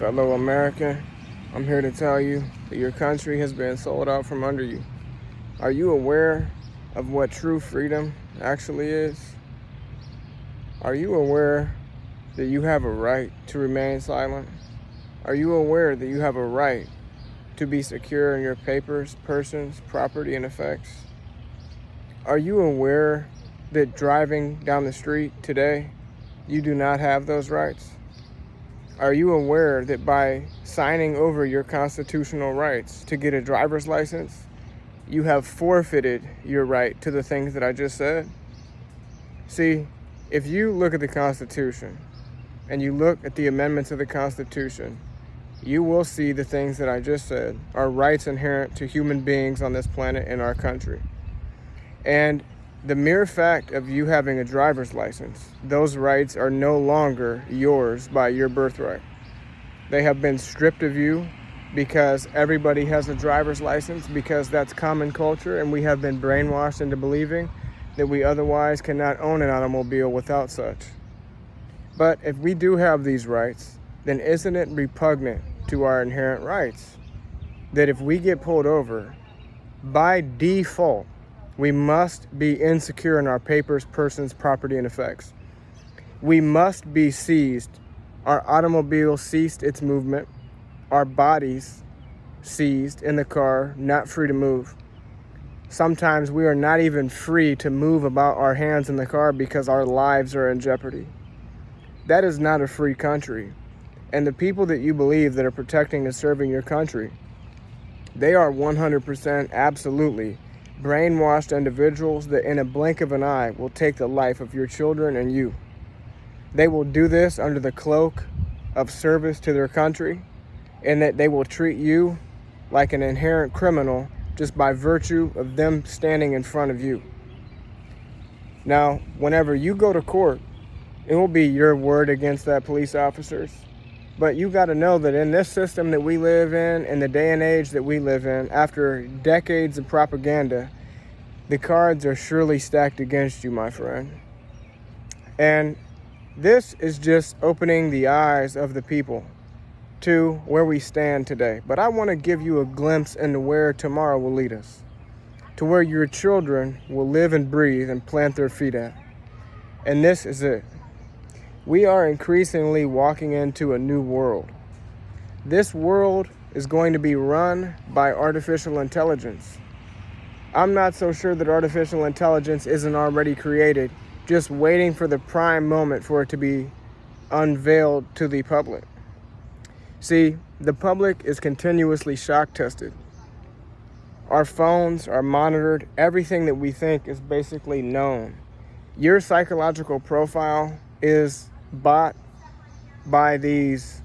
Fellow American, I'm here to tell you that your country has been sold out from under you. Are you aware of what true freedom actually is? Are you aware that you have a right to remain silent? Are you aware that you have a right to be secure in your papers, persons, property, and effects? Are you aware that driving down the street today, you do not have those rights? Are you aware that by signing over your constitutional rights to get a driver's license, you have forfeited your right to the things that I just said? See, if you look at the Constitution and you look at the amendments of the Constitution, you will see the things that I just said are rights inherent to human beings on this planet in our country. And the mere fact of you having a driver's license, those rights are no longer yours by your birthright. They have been stripped of you because everybody has a driver's license, because that's common culture, and we have been brainwashed into believing that we otherwise cannot own an automobile without such. But if we do have these rights, then isn't it repugnant to our inherent rights that if we get pulled over, by default, we must be insecure in our papers, persons, property, and effects? We must be seized. Our automobile ceased its movement. Our bodies seized in the car, not free to move. Sometimes we are not even free to move about our hands in the car because our lives are in jeopardy. That is not a free country. And the people that you believe that are protecting and serving your country, they are 100% absolutely brainwashed individuals that in a blink of an eye will take the life of your children and you. They will do this under the cloak of service to their country, and that they will treat you like an inherent criminal just by virtue of them standing in front of you. Now, whenever you go to court, it will be your word against that police officers. But you got to know that in this system that we live in the day and age that we live in, after decades of propaganda, the cards are surely stacked against you, my friend. And this is just opening the eyes of the people to where we stand today. But I want to give you a glimpse into where tomorrow will lead us, to where your children will live and breathe and plant their feet at. And this is it. We are increasingly walking into a new world. This world is going to be run by artificial intelligence. I'm not so sure that artificial intelligence isn't already created, just waiting for the prime moment for it to be unveiled to the public. See, the public is continuously shock tested. Our phones are monitored. Everything that we think is basically known. Your psychological profile is bought by these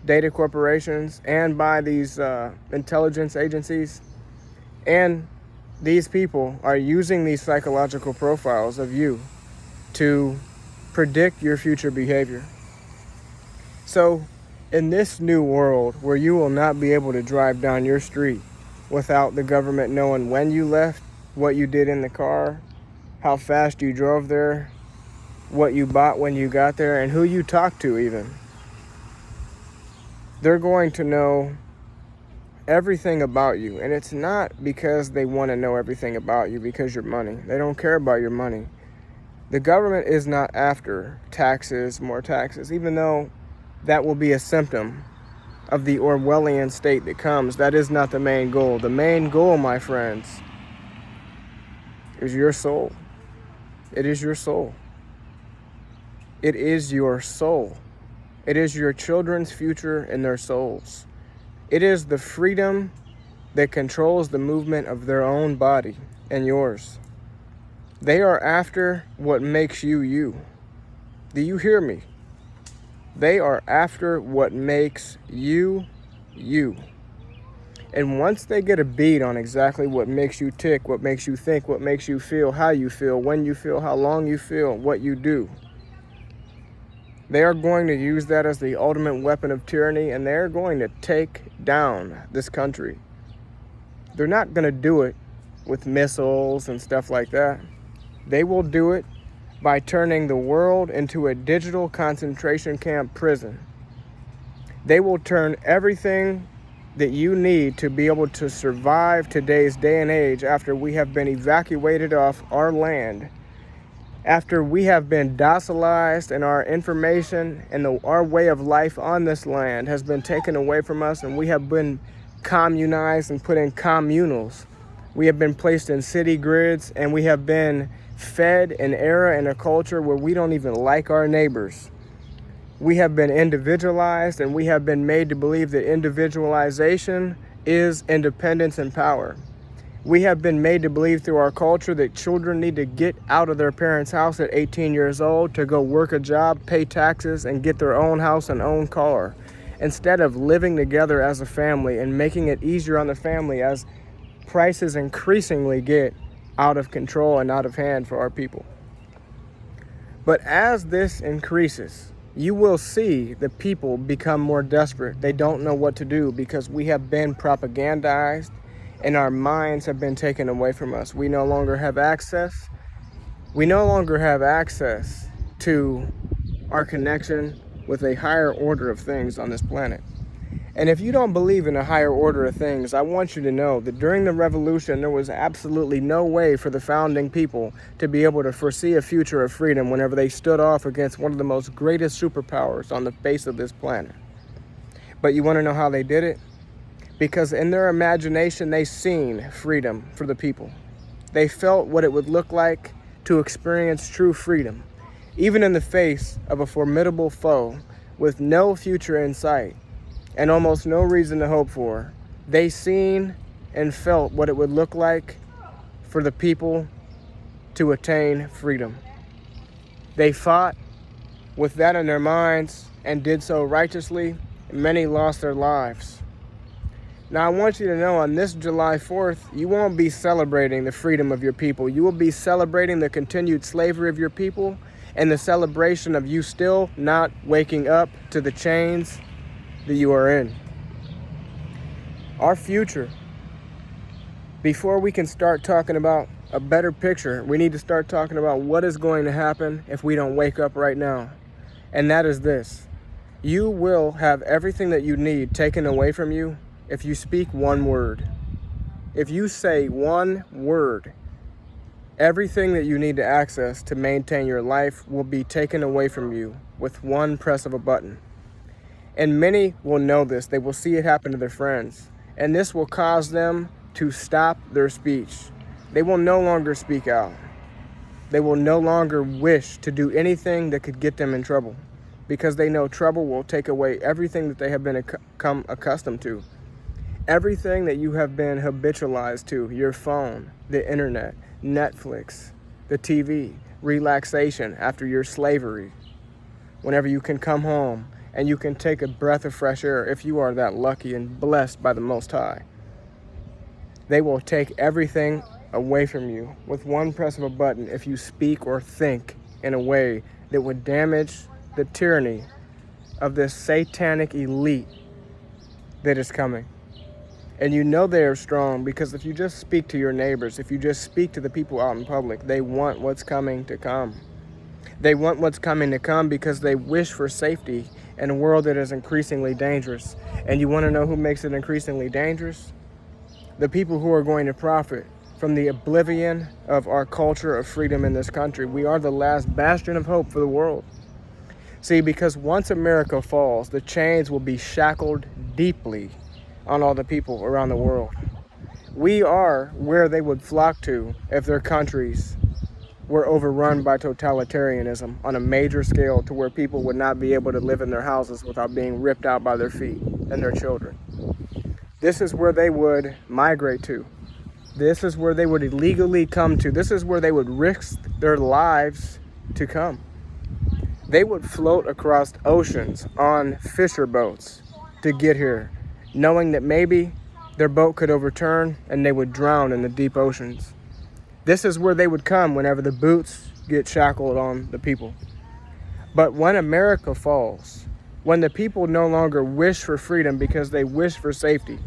data corporations and by these intelligence agencies. And these people are using these psychological profiles of you to predict your future behavior. So in this new world where you will not be able to drive down your street without the government knowing when you left, what you did in the car, how fast you drove there, what you bought when you got there, and who you talked to even. They're going to know everything about you. And it's not because they want to know everything about you because you're money. They don't care about your money. The government is not after taxes, more taxes, even though that will be a symptom of the Orwellian state that comes. That is not the main goal. The main goal, my friends, is your soul. It is your soul. It is your soul. It is your children's future and their souls. It is the freedom that controls the movement of their own body and yours. They are after what makes you you. Do you hear me? They are after what makes you you. And once they get a beat on exactly what makes you tick, what makes you think, what makes you feel, how you feel, when you feel, how long you feel, what you do, they are going to use that as the ultimate weapon of tyranny, and they're going to take down this country. They're not going to do it with missiles and stuff like that. They will do it by turning the world into a digital concentration camp prison. They will turn everything that you need to be able to survive today's day and age after we have been evacuated off our land, after we have been docilized and our information and our way of life on this land has been taken away from us, and we have been communized and put in communals. We have been placed in city grids, and we have been fed an era and a culture where we don't even like our neighbors. We have been individualized, and we have been made to believe that individualization is independence and power. We have been made to believe through our culture that children need to get out of their parents' house at 18 years old to go work a job, pay taxes, and get their own house and own car, instead of living together as a family and making it easier on the family as prices increasingly get out of control and out of hand for our people. But as this increases, you will see the people become more desperate. They don't know what to do because we have been propagandized and our minds have been taken away from us. We no longer have access. We no longer have access to our connection with a higher order of things on this planet. And if you don't believe in a higher order of things, I want you to know that during the revolution, there was absolutely no way for the founding people to be able to foresee a future of freedom whenever they stood off against one of the most greatest superpowers on the face of this planet. But you want to know how they did it? Because in their imagination, they seen freedom for the people. They felt what it would look like to experience true freedom, even in the face of a formidable foe with no future in sight and almost no reason to hope for. They seen and felt what it would look like for the people to attain freedom. They fought with that in their minds and did so righteously. Many lost their lives. Now, I want you to know on this July 4th, you won't be celebrating the freedom of your people. You will be celebrating the continued slavery of your people and the celebration of you still not waking up to the chains that you are in. Our future, before we can start talking about a better picture, we need to start talking about what is going to happen if we don't wake up right now. And that is this: you will have everything that you need taken away from you if you speak one word. If you say one word, everything that you need to access to maintain your life will be taken away from you with one press of a button. And many will know this. They will see it happen to their friends. And this will cause them to stop their speech. They will no longer speak out. They will no longer wish to do anything that could get them in trouble, because they know trouble will take away everything that they have become accustomed to. Everything that you have been habitualized to, your phone, the internet, Netflix, the TV, relaxation after your slavery. Whenever you can come home and you can take a breath of fresh air, if you are that lucky and blessed by the Most High, they will take everything away from you with one press of a button if you speak or think in a way that would damage the tyranny of this satanic elite that is coming. And you know they are strong because if you just speak to your neighbors, if you just speak to the people out in public, they want what's coming to come. They want what's coming to come because they wish for safety in a world that is increasingly dangerous. And you want to know who makes it increasingly dangerous? The people who are going to profit from the oblivion of our culture of freedom in this country. We are the last bastion of hope for the world. See, because once America falls, the chains will be shackled deeply on all the people around the world. We are where they would flock to if their countries were overrun by totalitarianism on a major scale, to where people would not be able to live in their houses without being ripped out by their feet and their children. This is where they would migrate to. This is where they would illegally come to. This is where they would risk their lives to come. They would float across oceans on fisher boats to get here, knowing that maybe their boat could overturn and they would drown in the deep oceans. This is where they would come whenever the boots get shackled on the people. But when America falls, when the people no longer wish for freedom because they wish for safety,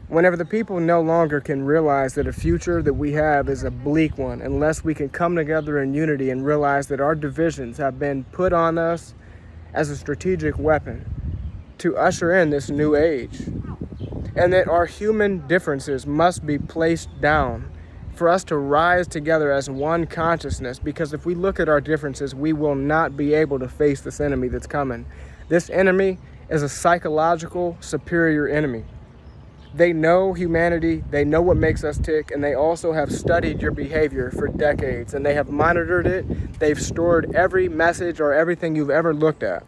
whenever the people no longer can realize that a future that we have is a bleak one unless we can come together in unity and realize that our divisions have been put on us as a strategic weapon to usher in this new age, and that our human differences must be placed down for us to rise together as one consciousness, because if we look at our differences, we will not be able to face this enemy that's coming. This enemy is a psychological superior enemy. They know humanity, they know what makes us tick, and they also have studied your behavior for decades, and they have monitored it. They've stored every message or everything you've ever looked at.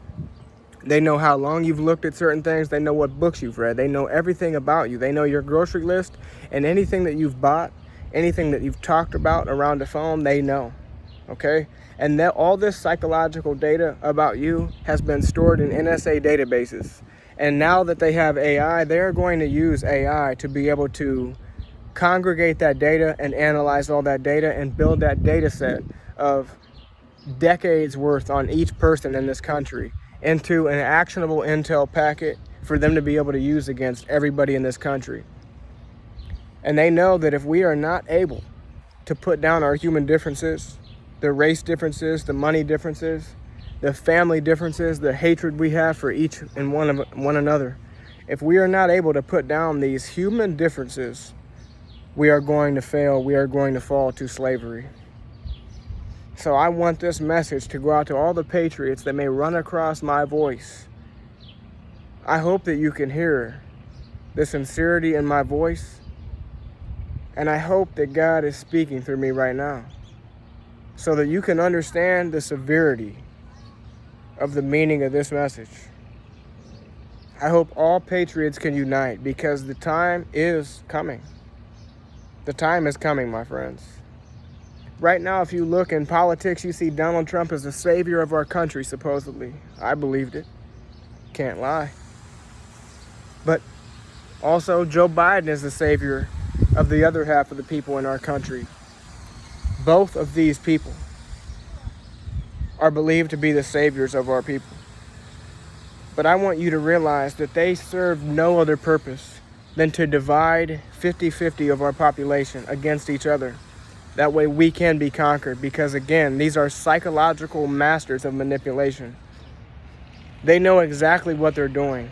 They know how long you've looked at certain things. They know what books you've read. They know everything about you. They know your grocery list, and anything that you've bought, anything that you've talked about around the phone, they know, okay? And that all this psychological data about you has been stored in NSA databases. And now that they have AI, they're going to use AI to be able to congregate that data and analyze all that data and build that data set of decades worth on each person in this country into an actionable intel packet for them to be able to use against everybody in this country. And they know that if we are not able to put down our human differences, the race differences, the money differences, the family differences, the hatred we have for each and one another, if we are not able to put down these human differences, we are going to fail. We are going to fall to slavery. So I want this message to go out to all the patriots that may run across my voice. I hope that you can hear the sincerity in my voice, and I hope that God is speaking through me right now so that you can understand the severity of the meaning of this message. I hope all patriots can unite, because the time is coming. The time is coming, my friends. Right now, if you look in politics, you see Donald Trump as the savior of our country, supposedly. I believed it. Can't lie. But also, Joe Biden is the savior of the other half of the people in our country. Both of these people are believed to be the saviors of our people. But I want you to realize that they serve no other purpose than to divide 50-50 of our population against each other. That way we can be conquered, because again, these are psychological masters of manipulation. They know exactly what they're doing.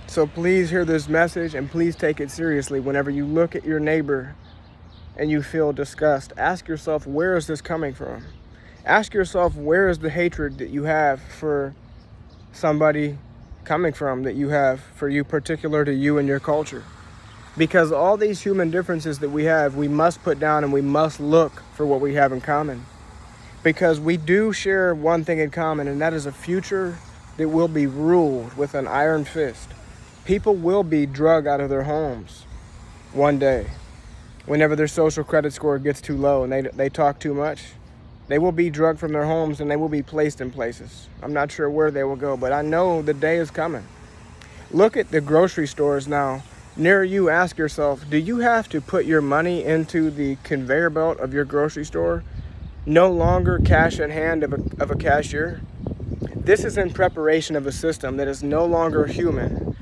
So please hear this message, and please take it seriously. Whenever you look at your neighbor and you feel disgust, ask yourself, where is this coming from? Ask yourself, where is the hatred that you have for somebody coming from, that you have for you, particular to you and your culture? Because all these human differences that we have, we must put down, and we must look for what we have in common. Because we do share one thing in common, and that is a future that will be ruled with an iron fist. People will be drugged out of their homes one day. Whenever their social credit score gets too low and they talk too much, they will be drugged from their homes, and they will be placed in places. I'm not sure where they will go, but I know the day is coming. Look at the grocery stores now near you. Ask yourself, do you have to put your money into the conveyor belt of your grocery store? No longer cash in hand of a cashier? This is in preparation of a system that is no longer human.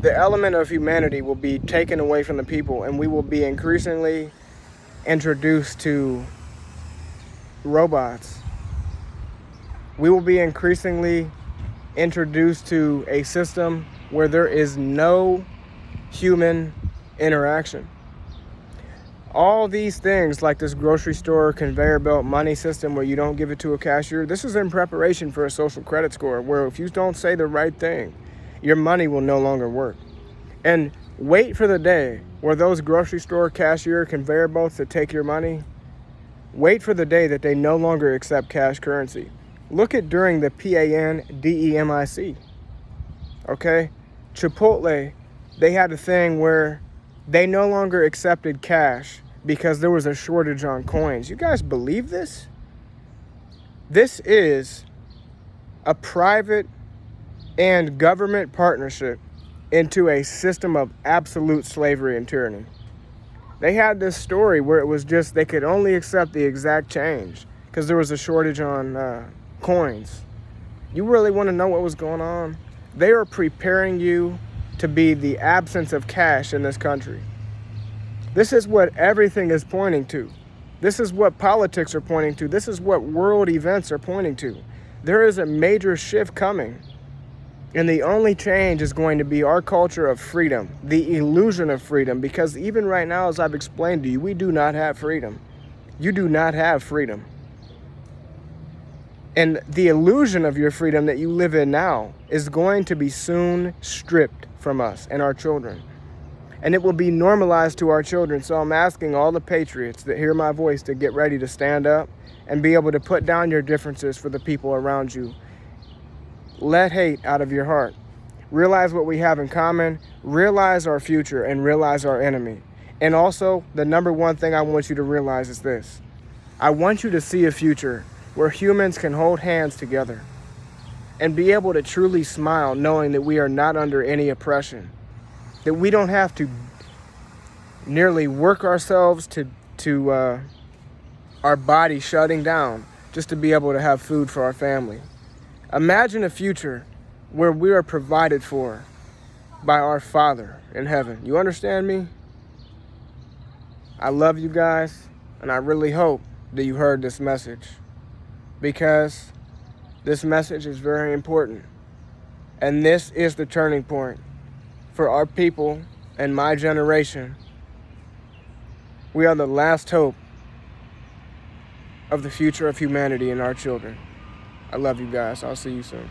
The element of humanity will be taken away from the people, and we will be increasingly introduced to robots. We will be increasingly introduced to a system where there is no human interaction. All these things, like this grocery store conveyor belt money system where you don't give it to a cashier, this is in preparation for a social credit score where if you don't say the right thing, your money will no longer work. And wait for the day where those grocery store cashier conveyor belts that take your money, wait for the day that they no longer accept cash currency. Look at during the pandemic, okay? Chipotle, they had a thing where they no longer accepted cash because there was a shortage on coins. You guys believe this? This is a private and government partnership into a system of absolute slavery and tyranny. They had this story where it was just they could only accept the exact change because there was a shortage on coins. You really want to know what was going on? They are preparing you to be the absence of cash in this country. This is what everything is pointing to. This is what politics are pointing to. This is what world events are pointing to. There is a major shift coming And the only change is going to be our culture of freedom, the illusion of freedom, because even right now, as I've explained to you, we do not have freedom. You do not have freedom. And the illusion of your freedom that you live in now is going to be soon stripped from us and our children. And it will be normalized to our children. So I'm asking all the patriots that hear my voice to get ready to stand up and be able to put down your differences for the people around you. Let hate out of your heart. Realize what we have in common. Realize our future and realize our enemy. And also, the number one thing I want you to realize is this. I want you to see a future where humans can hold hands together and be able to truly smile knowing that we are not under any oppression, that we don't have to nearly work ourselves to our body shutting down just to be able to have food for our family. Imagine a future where we are provided for by our Father in heaven. You understand me? I love you guys, and I really hope that you heard this message, because this message is very important. And this is the turning point for our people and my generation. We are the last hope of the future of humanity and our children. I love you guys. I'll see you soon.